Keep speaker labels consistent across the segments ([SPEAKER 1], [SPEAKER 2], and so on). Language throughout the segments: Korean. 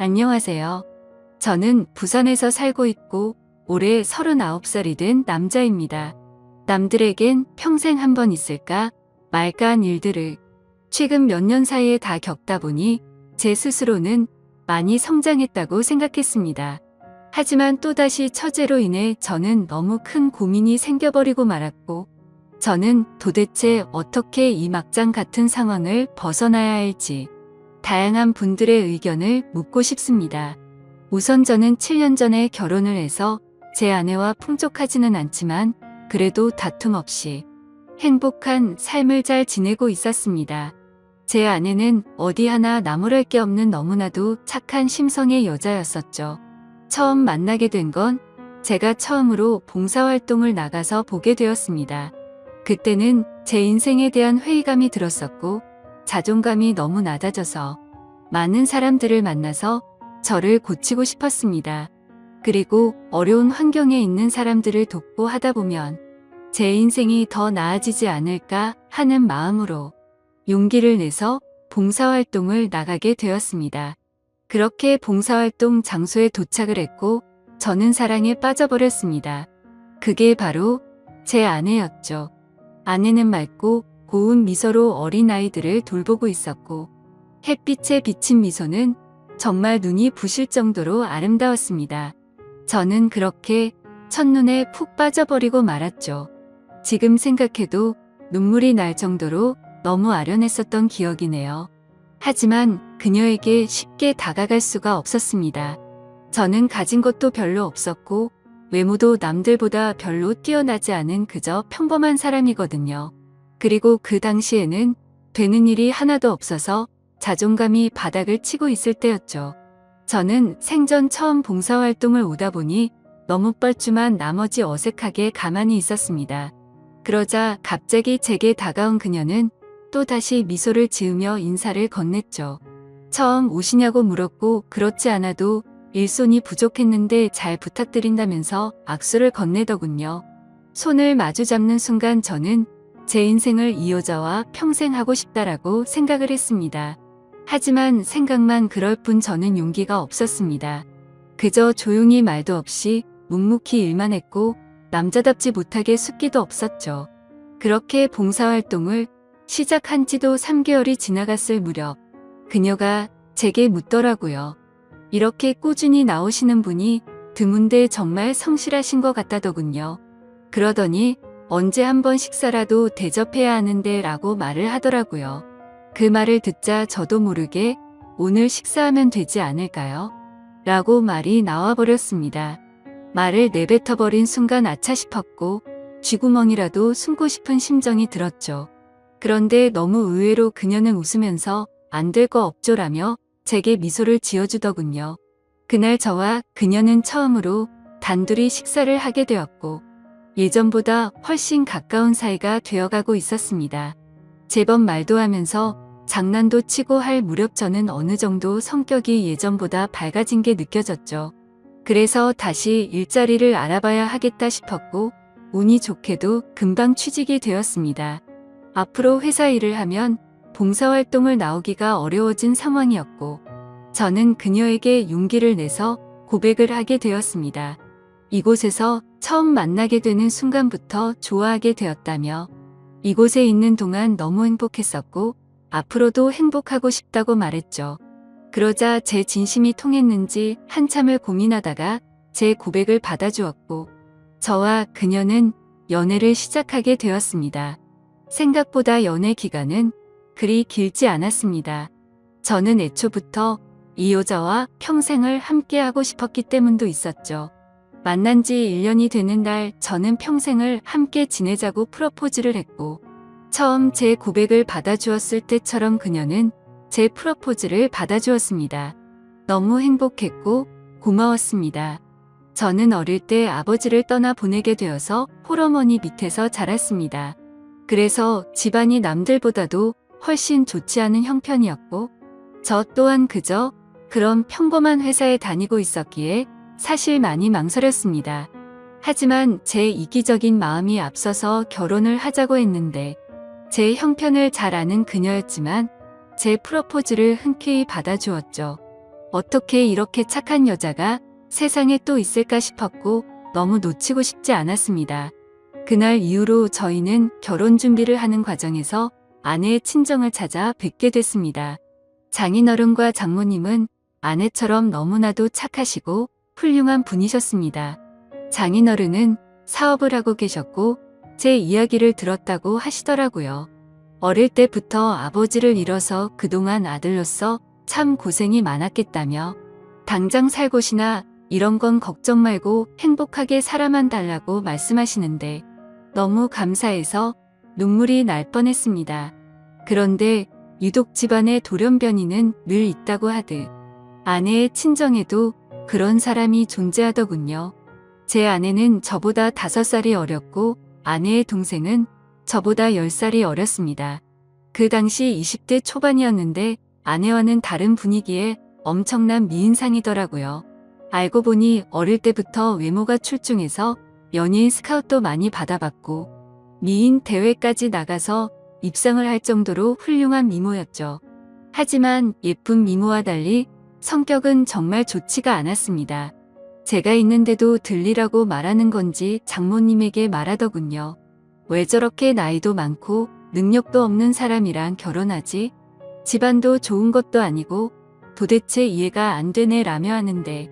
[SPEAKER 1] 안녕하세요. 저는 부산에서 살고 있고 올해 39살이 된 남자입니다. 남들에겐 평생 한 번 있을까 말까 한 일들을 최근 몇 년 사이에 다 겪다 보니 제 스스로는 많이 성장했다고 생각했습니다. 하지만 또다시 처제로 인해 저는 너무 큰 고민이 생겨버리고 말았고, 저는 도대체 어떻게 이 막장 같은 상황을 벗어나야 할지 다양한 분들의 의견을 묻고 싶습니다. 우선 저는 7년 전에 결혼을 해서 제 아내와 풍족하지는 않지만 그래도 다툼 없이 행복한 삶을 잘 지내고 있었습니다. 제 아내는 어디 하나 나무랄 게 없는 너무나도 착한 심성의 여자였었죠. 처음 만나게 된 건 제가 처음으로 봉사활동을 나가서 보게 되었습니다. 그때는 제 인생에 대한 회의감이 들었었고 자존감이 너무 낮아져서 많은 사람들을 만나서 저를 고치고 싶었습니다. 그리고 어려운 환경에 있는 사람들을 돕고 하다 보면 제 인생이 더 나아지지 않을까 하는 마음으로 용기를 내서 봉사활동을 나가게 되었습니다. 그렇게 봉사활동 장소에 도착을 했고 저는 사랑에 빠져버렸습니다. 그게 바로 제 아내였죠. 아내는 맑고 고운 미소로 어린아이들을 돌보고 있었고 햇빛에 비친 미소는 정말 눈이 부실 정도로 아름다웠습니다. 저는 그렇게 첫눈에 푹 빠져버리고 말았죠. 지금 생각해도 눈물이 날 정도로 너무 아련했었던 기억이네요. 하지만 그녀에게 쉽게 다가갈 수가 없었습니다. 저는 가진 것도 별로 없었고 외모도 남들보다 별로 뛰어나지 않은 그저 평범한 사람이거든요. 그리고 그 당시에는 되는 일이 하나도 없어서 자존감이 바닥을 치고 있을 때였죠. 저는 생전 처음 봉사활동을 오다 보니 너무 뻘쭘한 나머지 어색하게 가만히 있었습니다. 그러자 갑자기 제게 다가온 그녀는 또다시 미소를 지으며 인사를 건넸죠. 처음 오시냐고 물었고 그렇지 않아도 일손이 부족했는데 잘 부탁드린다면서 악수를 건네더군요. 손을 마주 잡는 순간 저는 제 인생을 이 여자와 평생 하고 싶다라고 생각을 했습니다. 하지만 생각만 그럴 뿐 저는 용기가 없었습니다. 그저 조용히 말도 없이 묵묵히 일만 했고 남자답지 못하게 숫기도 없었죠. 그렇게 봉사활동을 시작한 지도 3개월이 지나갔을 무렵 그녀가 제게 묻더라고요. 이렇게 꾸준히 나오시는 분이 드문데 정말 성실하신 것 같다더군요. 그러더니 언제 한번 식사라도 대접해야 하는데 라고 말을 하더라고요. 그 말을 듣자 저도 모르게 오늘 식사하면 되지 않을까요? 라고 말이 나와버렸습니다. 말을 내뱉어버린 순간 아차 싶었고 쥐구멍이라도 숨고 싶은 심정이 들었죠. 그런데 너무 의외로 그녀는 웃으면서 안 될 거 없죠라며 제게 미소를 지어주더군요. 그날 저와 그녀는 처음으로 단둘이 식사를 하게 되었고 예전보다 훨씬 가까운 사이가 되어가고 있었습니다. 제법 말도 하면서 장난도 치고 할 무렵 저는 어느 정도 성격이 예전보다 밝아진 게 느껴졌죠. 그래서 다시 일자리를 알아봐야 하겠다 싶었고 운이 좋게도 금방 취직이 되었습니다. 앞으로 회사 일을 하면 봉사활동을 나오기가 어려워진 상황이었고 저는 그녀에게 용기를 내서 고백을 하게 되었습니다. 이곳에서 처음 만나게 되는 순간부터 좋아하게 되었다며 이곳에 있는 동안 너무 행복했었고 앞으로도 행복하고 싶다고 말했죠. 그러자 제 진심이 통했는지 한참을 고민하다가 제 고백을 받아주었고 저와 그녀는 연애를 시작하게 되었습니다. 생각보다 연애 기간은 그리 길지 않았습니다. 저는 애초부터 이 여자와 평생을 함께하고 싶었기 때문도 있었죠. 만난 지 1년이 되는 날 저는 평생을 함께 지내자고 프러포즈를 했고 처음 제 고백을 받아주었을 때처럼 그녀는 제 프러포즈를 받아주었습니다. 너무 행복했고 고마웠습니다. 저는 어릴 때 아버지를 떠나 보내게 되어서 홀어머니 밑에서 자랐습니다. 그래서 집안이 남들보다도 훨씬 좋지 않은 형편이었고 저 또한 그저 그런 평범한 회사에 다니고 있었기에 사실 많이 망설였습니다. 하지만 제 이기적인 마음이 앞서서 결혼을 하자고 했는데 제 형편을 잘 아는 그녀였지만 제 프러포즈를 흔쾌히 받아주었죠. 어떻게 이렇게 착한 여자가 세상에 또 있을까 싶었고 너무 놓치고 싶지 않았습니다. 그날 이후로 저희는 결혼 준비를 하는 과정에서 아내의 친정을 찾아 뵙게 됐습니다. 장인어른과 장모님은 아내처럼 너무나도 착하시고 훌륭한 분이셨습니다. 장인어른은 사업을 하고 계셨고 제 이야기를 들었다고 하시더라고요. 어릴 때부터 아버지를 잃어서 그동안 아들로서 참 고생이 많았겠다며 당장 살 곳이나 이런 건 걱정 말고 행복하게 살아만 달라고 말씀하시는데 너무 감사해서 눈물이 날 뻔했습니다. 그런데 유독 집안에 돌연변이는 늘 있다고 하듯 아내의 친정에도 그런 사람이 존재하더군요. 제 아내는 저보다 5살이 어렸고 아내의 동생은 저보다 10살이 어렸습니다. 그 당시 20대 초반이었는데 아내와는 다른 분위기에 엄청난 미인상이더라고요. 알고 보니 어릴 때부터 외모가 출중해서 연예인 스카웃도 많이 받아봤고 미인 대회까지 나가서 입상을 할 정도로 훌륭한 미모였죠. 하지만 예쁜 미모와 달리 성격은 정말 좋지가 않았습니다. 제가 있는데도 들리라고 말하는 건지 장모님에게 말하더군요. 왜 저렇게 나이도 많고 능력도 없는 사람이랑 결혼하지? 집안도 좋은 것도 아니고 도대체 이해가 안 되네 라며 하는데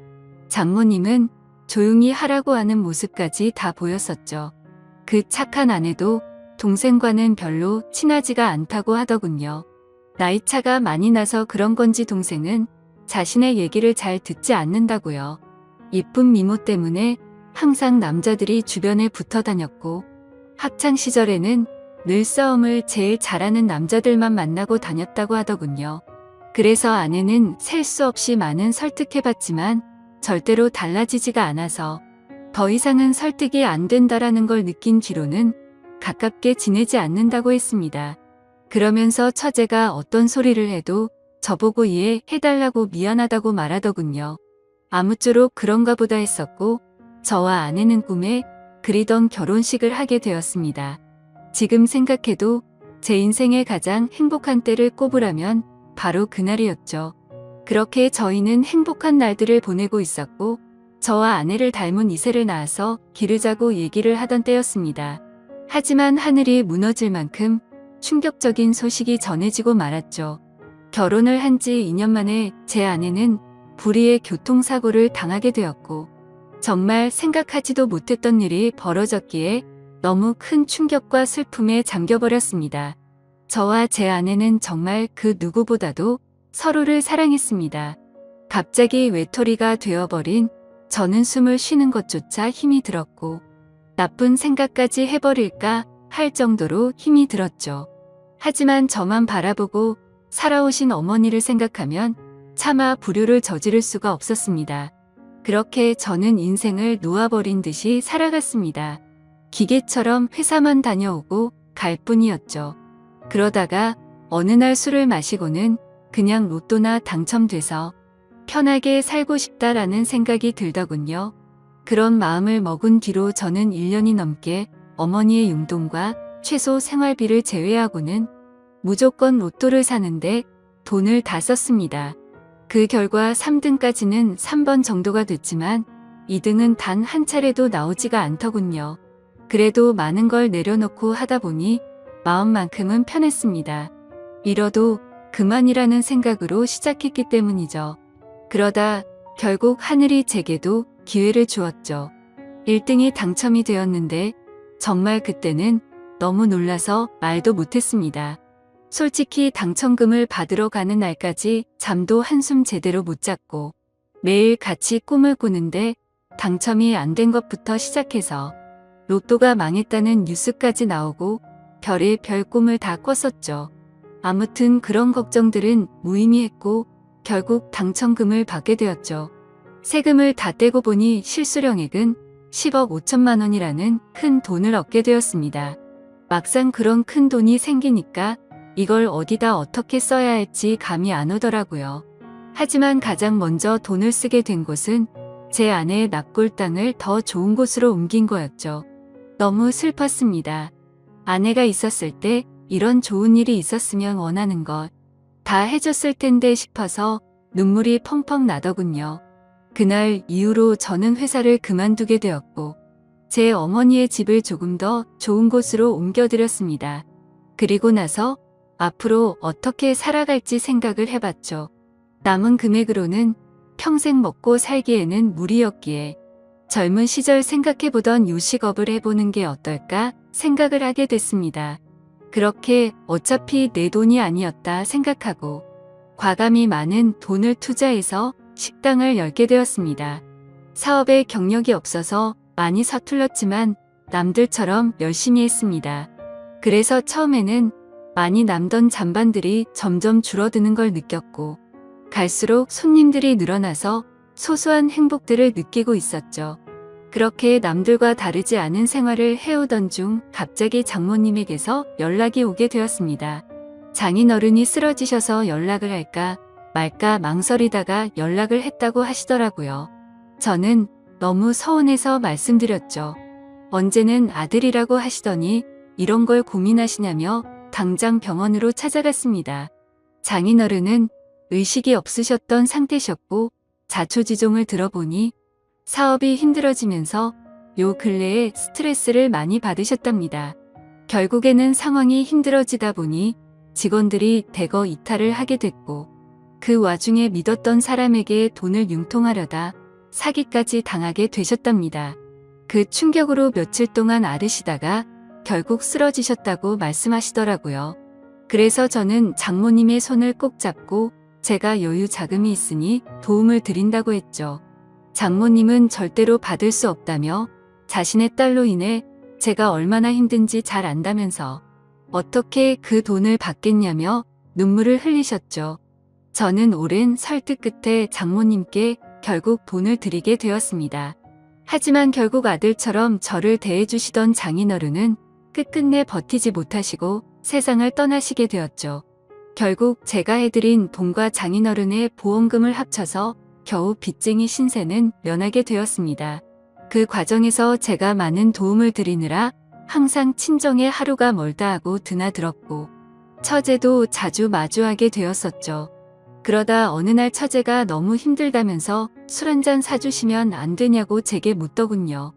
[SPEAKER 1] 장모님은 조용히 하라고 하는 모습까지 다 보였었죠. 그 착한 아내도 동생과는 별로 친하지가 않다고 하더군요. 나이차가 많이 나서 그런 건지 동생은 자신의 얘기를 잘 듣지 않는다고요. 예쁜 미모 때문에 항상 남자들이 주변에 붙어 다녔고 학창 시절에는 늘 싸움을 제일 잘하는 남자들만 만나고 다녔다고 하더군요. 그래서 아내는 셀 수 없이 많은 설득해봤지만 절대로 달라지지가 않아서 더 이상은 설득이 안 된다라는 걸 느낀 뒤로는 가깝게 지내지 않는다고 했습니다. 그러면서 처제가 어떤 소리를 해도 저보고 이해해달라고 미안하다고 말하더군요. 아무쪼록 그런가 보다 했었고 저와 아내는 꿈에 그리던 결혼식을 하게 되었습니다. 지금 생각해도 제 인생의 가장 행복한 때를 꼽으라면 바로 그날이었죠. 그렇게 저희는 행복한 날들을 보내고 있었고 저와 아내를 닮은 이세를 낳아서 기르자고 얘기를 하던 때였습니다. 하지만 하늘이 무너질 만큼 충격적인 소식이 전해지고 말았죠. 결혼을 한 지 2년 만에 제 아내는 불의의 교통사고를 당하게 되었고 정말 생각하지도 못했던 일이 벌어졌기에 너무 큰 충격과 슬픔에 잠겨버렸습니다. 저와 제 아내는 정말 그 누구보다도 서로를 사랑했습니다. 갑자기 외톨이가 되어버린 저는 숨을 쉬는 것조차 힘이 들었고 나쁜 생각까지 해버릴까 할 정도로 힘이 들었죠. 하지만 저만 바라보고 살아오신 어머니를 생각하면 차마 불효를 저지를 수가 없었습니다. 그렇게 저는 인생을 놓아버린 듯이 살아갔습니다. 기계처럼 회사만 다녀오고 갈 뿐이었죠. 그러다가 어느 날 술을 마시고는 그냥 로또나 당첨돼서 편하게 살고 싶다라는 생각이 들더군요. 그런 마음을 먹은 뒤로 저는 1년이 넘게 어머니의 용돈과 최소 생활비를 제외하고는 무조건 로또를 사는데 돈을 다 썼습니다. 그 결과 3등까지는 3번 정도가 됐지만 2등은 단 한 차례도 나오지가 않더군요. 그래도 많은 걸 내려놓고 하다 보니 마음만큼은 편했습니다. 잃어도 그만이라는 생각으로 시작했기 때문이죠. 그러다 결국 하늘이 제게도 기회를 주었죠. 1등이 당첨이 되었는데 정말 그때는 너무 놀라서 말도 못했습니다. 솔직히 당첨금을 받으러 가는 날까지 잠도 한숨 제대로 못 잤고 매일 같이 꿈을 꾸는데 당첨이 안 된 것부터 시작해서 로또가 망했다는 뉴스까지 나오고 별의 별 꿈을 다 꿨었죠. 아무튼 그런 걱정들은 무의미했고 결국 당첨금을 받게 되었죠. 세금을 다 떼고 보니 실수령액은 10억 5천만 원이라는 큰 돈을 얻게 되었습니다. 막상 그런 큰 돈이 생기니까 이걸 어디다 어떻게 써야 할지 감이 안 오더라고요. 하지만 가장 먼저 돈을 쓰게 된 곳은 제 아내의 납골 땅을 더 좋은 곳으로 옮긴 거였죠. 너무 슬펐습니다. 아내가 있었을 때 이런 좋은 일이 있었으면 원하는 것 다 해줬을 텐데 싶어서 눈물이 펑펑 나더군요. 그날 이후로 저는 회사를 그만두게 되었고 제 어머니의 집을 조금 더 좋은 곳으로 옮겨드렸습니다. 그리고 나서 앞으로 어떻게 살아갈지 생각을 해봤죠. 남은 금액으로는 평생 먹고 살기에는 무리였기에 젊은 시절 생각해보던 요식업을 해보는 게 어떨까 생각을 하게 됐습니다. 그렇게 어차피 내 돈이 아니었다 생각하고 과감히 많은 돈을 투자해서 식당을 열게 되었습니다. 사업에 경력이 없어서 많이 서툴렀지만 남들처럼 열심히 했습니다. 그래서 처음에는 많이 남던 잔반들이 점점 줄어드는 걸 느꼈고 갈수록 손님들이 늘어나서 소소한 행복들을 느끼고 있었죠. 그렇게 남들과 다르지 않은 생활을 해오던 중 갑자기 장모님에게서 연락이 오게 되었습니다. 장인어른이 쓰러지셔서 연락을 할까 말까 망설이다가 연락을 했다고 하시더라고요. 저는 너무 서운해서 말씀드렸죠. 언제는 아들이라고 하시더니 이런 걸 고민하시냐며 당장 병원으로 찾아갔습니다. 장인어른은 의식이 없으셨던 상태셨고 자초지종을 들어보니 사업이 힘들어지면서 요 근래에 스트레스를 많이 받으셨답니다. 결국에는 상황이 힘들어지다 보니 직원들이 대거 이탈을 하게 됐고 그 와중에 믿었던 사람에게 돈을 융통하려다 사기까지 당하게 되셨답니다. 그 충격으로 며칠 동안 앓으시다가 결국 쓰러지셨다고 말씀하시더라고요. 그래서 저는 장모님의 손을 꼭 잡고 제가 여유 자금이 있으니 도움을 드린다고 했죠. 장모님은 절대로 받을 수 없다며 자신의 딸로 인해 제가 얼마나 힘든지 잘 안다면서 어떻게 그 돈을 받겠냐며 눈물을 흘리셨죠. 저는 오랜 설득 끝에 장모님께 결국 돈을 드리게 되었습니다. 하지만 결국 아들처럼 저를 대해주시던 장인어른은 끝끝내 버티지 못하시고 세상을 떠나시게 되었죠. 결국 제가 해드린 돈과 장인어른의 보험금을 합쳐서 겨우 빚쟁이 신세는 면하게 되었습니다. 그 과정에서 제가 많은 도움을 드리느라 항상 친정에 하루가 멀다 하고 드나들었고 처제도 자주 마주하게 되었었죠. 그러다 어느 날 처제가 너무 힘들다면서 술 한잔 사주시면 안 되냐고 제게 묻더군요.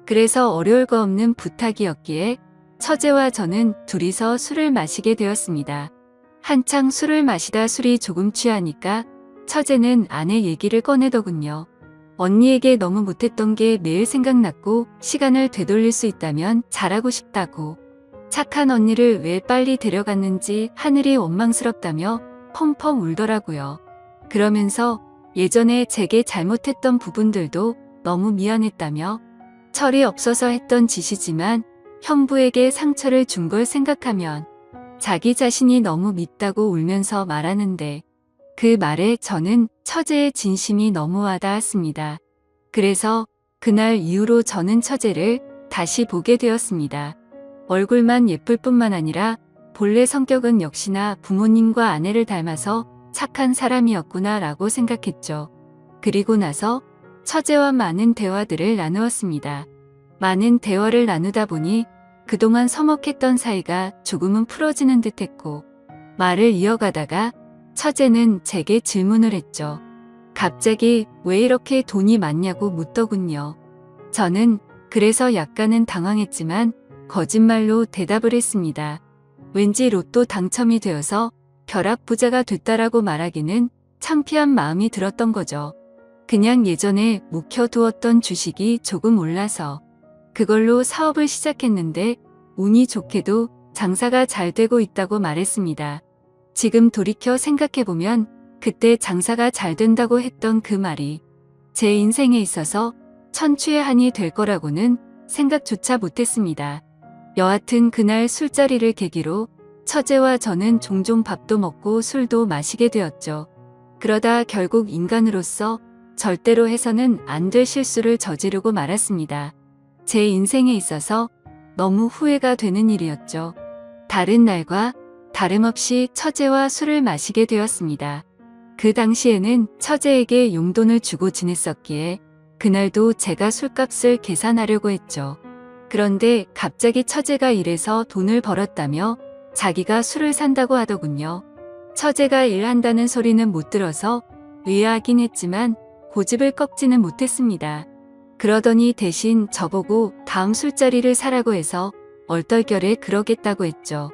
[SPEAKER 1] 그래서 어려울 거 없는 부탁이었기에 처제와 저는 둘이서 술을 마시게 되었습니다. 한창 술을 마시다 술이 조금 취하니까 처제는 아내 얘기를 꺼내더군요. 언니에게 너무 못했던 게 매일 생각났고 시간을 되돌릴 수 있다면 잘하고 싶다고. 착한 언니를 왜 빨리 데려갔는지 하늘이 원망스럽다며 펑펑 울더라고요. 그러면서 예전에 제게 잘못했던 부분들도 너무 미안했다며 철이 없어서 했던 짓이지만 형부에게 상처를 준 걸 생각하면 자기 자신이 너무 밉다고 울면서 말하는데 그 말에 저는 처제의 진심이 너무 와닿았습니다. 그래서 그날 이후로 저는 처제를 다시 보게 되었습니다. 얼굴만 예쁠 뿐만 아니라 본래 성격은 역시나 부모님과 아내를 닮아서 착한 사람이었구나 라고 생각했죠. 그리고 나서 처제와 많은 대화들을 나누었습니다. 많은 대화를 나누다 보니 그동안 서먹했던 사이가 조금은 풀어지는 듯했고 말을 이어가다가 처제는 제게 질문을 했죠. 갑자기 왜 이렇게 돈이 많냐고 묻더군요. 저는 그래서 약간은 당황했지만 거짓말로 대답을 했습니다. 왠지 로또 당첨이 되어서 벼락부자가 됐다라고 말하기는 창피한 마음이 들었던 거죠. 그냥 예전에 묵혀두었던 주식이 조금 올라서 그걸로 사업을 시작했는데 운이 좋게도 장사가 잘 되고 있다고 말했습니다. 지금 돌이켜 생각해보면 그때 장사가 잘 된다고 했던 그 말이 제 인생에 있어서 천추의 한이 될 거라고는 생각조차 못했습니다. 여하튼 그날 술자리를 계기로 처제와 저는 종종 밥도 먹고 술도 마시게 되었죠. 그러다 결국 인간으로서 절대로 해서는 안 될 실수를 저지르고 말았습니다. 제 인생에 있어서 너무 후회가 되는 일이었죠. 다른 날과 다름없이 처제와 술을 마시게 되었습니다. 그 당시에는 처제에게 용돈을 주고 지냈었기에 그날도 제가 술값을 계산하려고 했죠. 그런데 갑자기 처제가 일해서 돈을 벌었다며 자기가 술을 산다고 하더군요. 처제가 일한다는 소리는 못 들어서 의아하긴 했지만 고집을 꺾지는 못했습니다. 그러더니 대신 저보고 다음 술자리를 사라고 해서 얼떨결에 그러겠다고 했죠.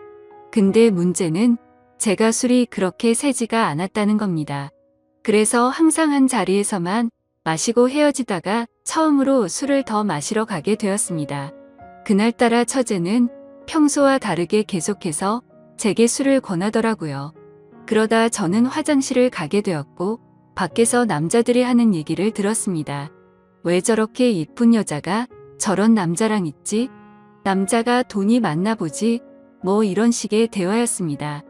[SPEAKER 1] 근데 문제는 제가 술이 그렇게 세지가 않았다는 겁니다. 그래서 항상 한 자리에서만 마시고 헤어지다가 처음으로 술을 더 마시러 가게 되었습니다. 그날따라 처제는 평소와 다르게 계속해서 제게 술을 권하더라고요. 그러다 저는 화장실을 가게 되었고 밖에서 남자들이 하는 얘기를 들었습니다. 왜 저렇게 예쁜 여자가 저런 남자랑 있지? 남자가 돈이 많나 보지? 뭐 이런 식의 대화였습니다.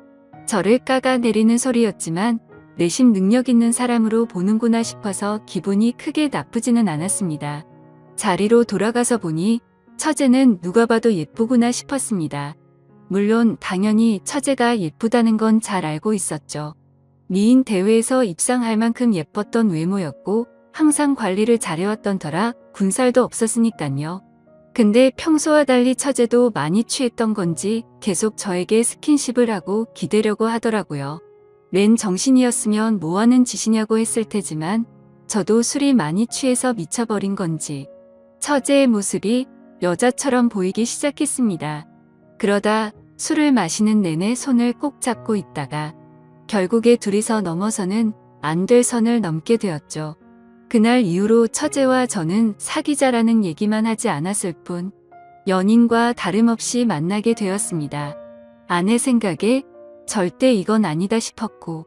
[SPEAKER 1] 저를 깎아내리는 소리였지만 내심 능력 있는 사람으로 보는구나 싶어서 기분이 크게 나쁘지는 않았습니다. 자리로 돌아가서 보니 처제는 누가 봐도 예쁘구나 싶었습니다. 물론 당연히 처제가 예쁘다는 건 잘 알고 있었죠. 미인 대회에서 입상할 만큼 예뻤던 외모였고 항상 관리를 잘해왔던 터라 군살도 없었으니깐요. 근데 평소와 달리 처제도 많이 취했던 건지 계속 저에게 스킨십을 하고 기대려고 하더라고요. 맨 정신이었으면 뭐하는 짓이냐고 했을 테지만 저도 술이 많이 취해서 미쳐버린 건지 처제의 모습이 여자처럼 보이기 시작했습니다. 그러다 술을 마시는 내내 손을 꼭 잡고 있다가 결국에 둘이서 넘어서는 안 될 선을 넘게 되었죠. 그날 이후로 처제와 저는 사귀자라는 얘기만 하지 않았을 뿐 연인과 다름없이 만나게 되었습니다. 아내 생각에 절대 이건 아니다 싶었고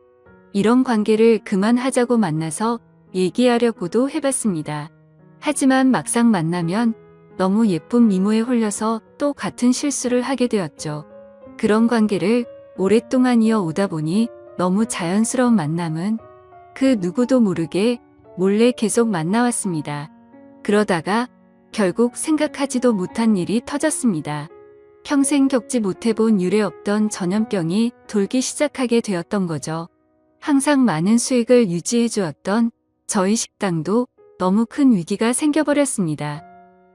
[SPEAKER 1] 이런 관계를 그만하자고 만나서 얘기하려고도 해봤습니다. 하지만 막상 만나면 너무 예쁜 미모에 홀려서 또 같은 실수를 하게 되었죠. 그런 관계를 오랫동안 이어오다 보니 너무 자연스러운 만남은 그 누구도 모르게 몰래 계속 만나왔습니다. 그러다가 결국 생각하지도 못한 일이 터졌습니다. 평생 겪지 못해본 유례없던 전염병이 돌기 시작하게 되었던 거죠. 항상 많은 수익을 유지해 주었던 저희 식당도 너무 큰 위기가 생겨버렸습니다.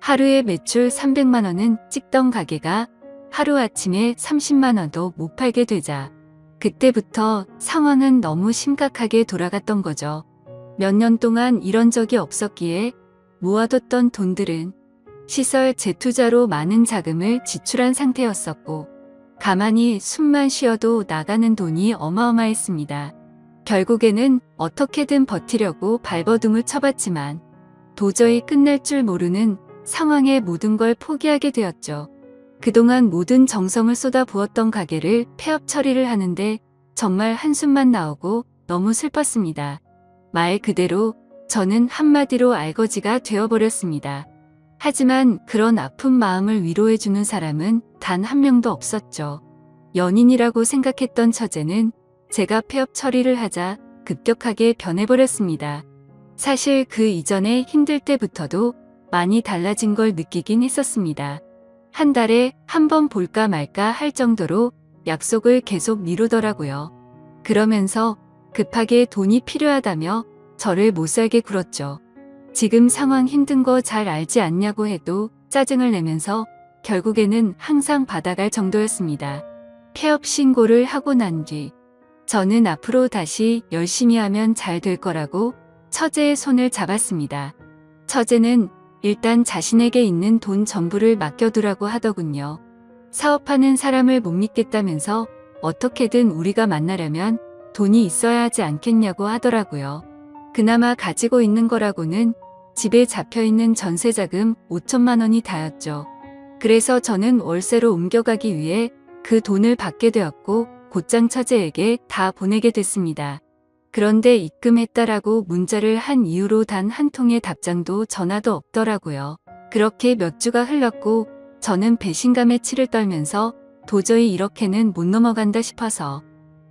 [SPEAKER 1] 하루에 매출 300만 원은 찍던 가게가 하루아침에 30만 원도 못 팔게 되자 그때부터 상황은 너무 심각하게 돌아갔던 거죠. 몇 년 동안 이런 적이 없었기에 모아뒀던 돈들은 시설 재투자로 많은 자금을 지출한 상태였었고 가만히 숨만 쉬어도 나가는 돈이 어마어마했습니다. 결국에는 어떻게든 버티려고 발버둥을 쳐봤지만 도저히 끝날 줄 모르는 상황에 모든 걸 포기하게 되었죠. 그동안 모든 정성을 쏟아부었던 가게를 폐업 처리를 하는데 정말 한숨만 나오고 너무 슬펐습니다. 말 그대로 저는 한마디로 알거지가 되어버렸습니다. 하지만 그런 아픈 마음을 위로해주는 사람은 단 한 명도 없었죠. 연인이라고 생각했던 처제는 제가 폐업 처리를 하자 급격하게 변해버렸습니다. 사실 그 이전에 힘들 때부터도 많이 달라진 걸 느끼긴 했었습니다. 한 달에 한 번 볼까 말까 할 정도로 약속을 계속 미루더라고요. 그러면서 급하게 돈이 필요하다며 저를 못살게 굴었죠. 지금 상황 힘든 거 잘 알지 않냐고 해도 짜증을 내면서 결국에는 항상 받아갈 정도였습니다. 폐업 신고를 하고 난 뒤 저는 앞으로 다시 열심히 하면 잘 될 거라고 처제의 손을 잡았습니다. 처제는 일단 자신에게 있는 돈 전부를 맡겨두라고 하더군요. 사업하는 사람을 못 믿겠다면서 어떻게든 우리가 만나려면 돈이 있어야 하지 않겠냐고 하더라고요. 그나마 가지고 있는 거라고는 집에 잡혀있는 전세자금 5천만 원이 다였죠. 그래서 저는 월세로 옮겨가기 위해 그 돈을 받게 되었고 곧장 처제에게 다 보내게 됐습니다. 그런데 입금했다라고 문자를 한 이후로 단 한 통의 답장도 전화도 없더라고요. 그렇게 몇 주가 흘렀고 저는 배신감에 치를 떨면서 도저히 이렇게는 못 넘어간다 싶어서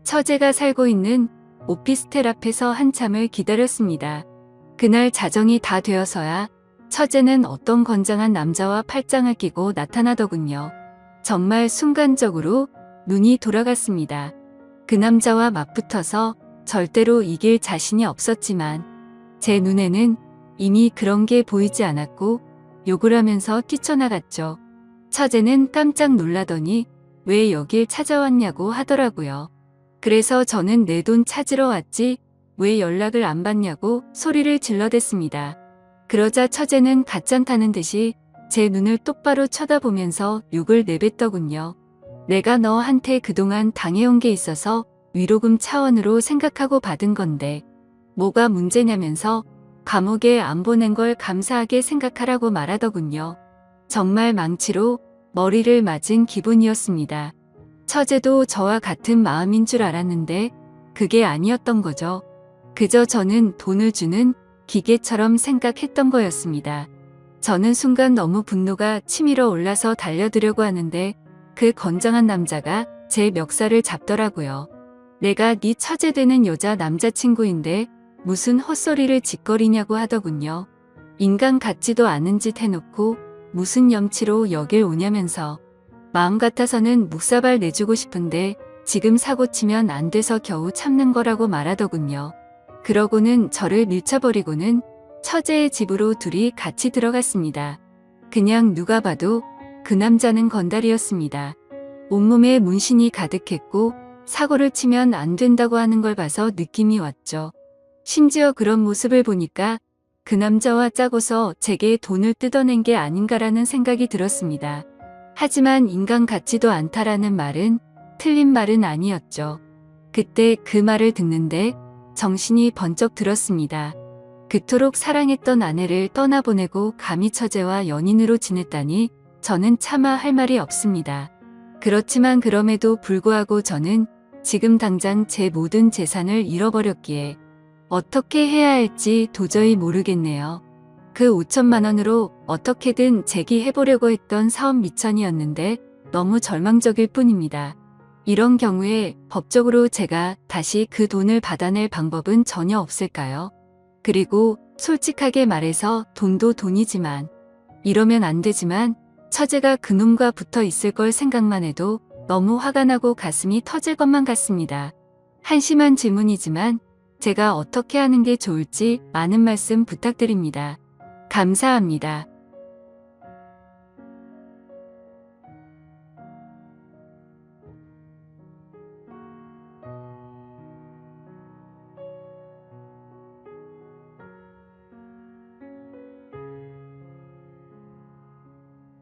[SPEAKER 1] 처제가 살고 있는 오피스텔 앞에서 한참을 기다렸습니다. 그날 자정이 다 되어서야 처제는 어떤 건장한 남자와 팔짱을 끼고 나타나더군요. 정말 순간적으로 눈이 돌아갔습니다. 그 남자와 맞붙어서 절대로 이길 자신이 없었지만 제 눈에는 이미 그런 게 보이지 않았고 욕을 하면서 뛰쳐나갔죠. 처제는 깜짝 놀라더니 왜 여길 찾아왔냐고 하더라고요. 그래서 저는 내 돈 찾으러 왔지 왜 연락을 안 받냐고 소리를 질러댔습니다. 그러자 처제는 가짠타는 듯이 제 눈을 똑바로 쳐다보면서 욕을 내뱉더군요. 내가 너한테 그동안 당해온 게 있어서 위로금 차원으로 생각하고 받은 건데 뭐가 문제냐면서 감옥에 안 보낸 걸 감사하게 생각하라고 말하더군요. 정말 망치로 머리를 맞은 기분이었습니다. 처제도 저와 같은 마음인 줄 알았는데 그게 아니었던 거죠. 그저 저는 돈을 주는 기계처럼 생각했던 거였습니다. 저는 순간 너무 분노가 치밀어 올라서 달려들려고 하는데 그 건장한 남자가 제 멱살을 잡더라고요. 내가 네 처제 되는 여자 남자친구인데 무슨 헛소리를 짓거리냐고 하더군요. 인간 같지도 않은 짓 해놓고 무슨 염치로 여길 오냐면서. 마음 같아서는 묵사발 내주고 싶은데 지금 사고치면 안 돼서 겨우 참는 거라고 말하더군요. 그러고는 저를 밀쳐버리고는 처제의 집으로 둘이 같이 들어갔습니다. 그냥 누가 봐도 그 남자는 건달이었습니다. 온몸에 문신이 가득했고 사고를 치면 안 된다고 하는 걸 봐서 느낌이 왔죠. 심지어 그런 모습을 보니까 그 남자와 짜고서 제게 돈을 뜯어낸 게 아닌가라는 생각이 들었습니다. 하지만 인간 같지도 않다라는 말은 틀린 말은 아니었죠. 그때 그 말을 듣는데 정신이 번쩍 들었습니다. 그토록 사랑했던 아내를 떠나보내고 감히 처제와 연인으로 지냈다니 저는 차마 할 말이 없습니다. 그렇지만 그럼에도 불구하고 저는 지금 당장 제 모든 재산을 잃어버렸기에 어떻게 해야 할지 도저히 모르겠네요. 그 5천만 원으로 어떻게든 재기해보려고 했던 사업 미천이었는데 너무 절망적일 뿐입니다. 이런 경우에 법적으로 제가 다시 그 돈을 받아낼 방법은 전혀 없을까요? 그리고 솔직하게 말해서 돈도 돈이지만 이러면 안 되지만 처제가 그놈과 붙어 있을 걸 생각만 해도 너무 화가 나고 가슴이 터질 것만 같습니다. 한심한 질문이지만 제가 어떻게 하는 게 좋을지 많은 말씀 부탁드립니다. 감사합니다.